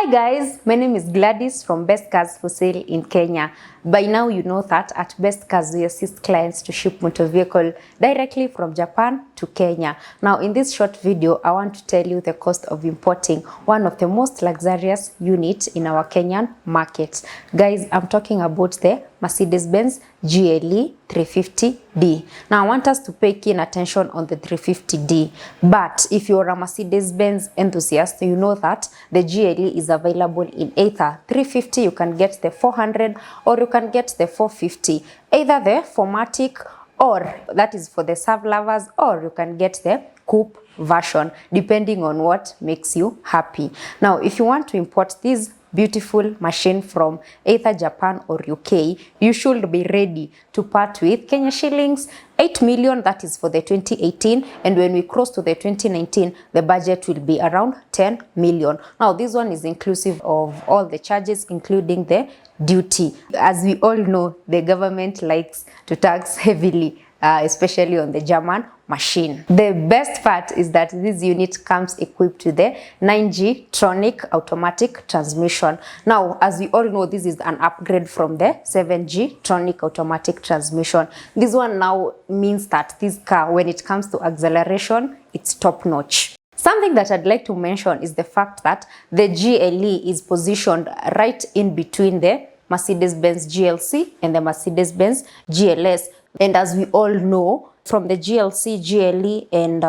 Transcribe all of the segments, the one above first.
Hi guys, my name is Gladys from Best Cars for Sale in Kenya. By now you know that at Best Cars we assist clients to ship motor vehicle directly from Japan to Kenya. Now in this short video, I want to tell you the cost of importing one of the most luxurious units in our Kenyan market. Guys, I'm talking about the Benz GLE 350d. Now I want us to pay keen attention on the 350d. But if you're a Mercedes-Benz enthusiast, you know that the GLE is available in either 350, you can get the 400, or you can get the 450. Either the 4MATIC, or that is for the SUV lovers, or you can get the coupe version, depending on what makes you happy. Now, if you want to import this beautiful machine from either Japan or UK, you should be ready to part with Kenya shillings 8 million, that is for the 2018, and when we cross to the 2019, the budget will be around 10 million. Now this one is inclusive of all the charges, including the duty. As we all know, the government likes to tax heavily, especially on the German machine. The best part is that this unit comes equipped with the 9G Tronic automatic transmission. Now, as we all know, this is an upgrade from the 7G Tronic automatic transmission. This one now means that this car, when it comes to acceleration, it's top notch. Something that I'd like to mention is the fact that the GLE is positioned right in between the Mercedes-Benz GLC and the Mercedes-Benz GLS. And as we all know, from the GLC, GLE, and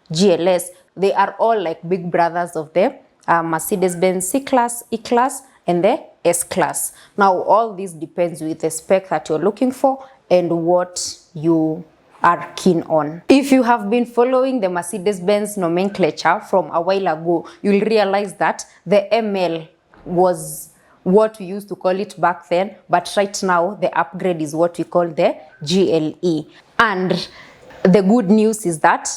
GLS, they are all like big brothers of the Mercedes-Benz C-Class, E-Class, and the S-Class. Now, all this depends with the spec that you're looking for and what you are keen on. If you have been following the Mercedes-Benz nomenclature from a while ago, you'll realize that the ML was what we used to call it back then, but right now the upgrade is what we call the GLE. And the good news is that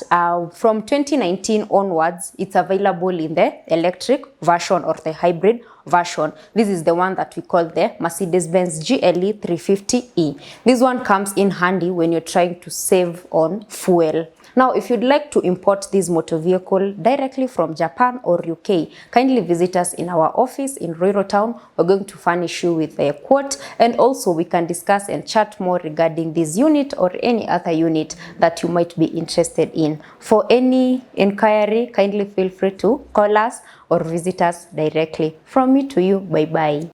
from 2019 onwards, it's available in the electric version or the hybrid version. This is the one that we call the Mercedes-Benz GLE 350e. This one comes in handy when you're trying to save on fuel. Now, if you'd like to import this motor vehicle directly from Japan or UK, kindly visit us in our office in Ruiru town. We're going to furnish you with a quote, and also we can discuss and chat more regarding this unit or any other unit that you might be interested in. For any inquiry, kindly feel free to call us or visit us directly. From me to you, bye-bye.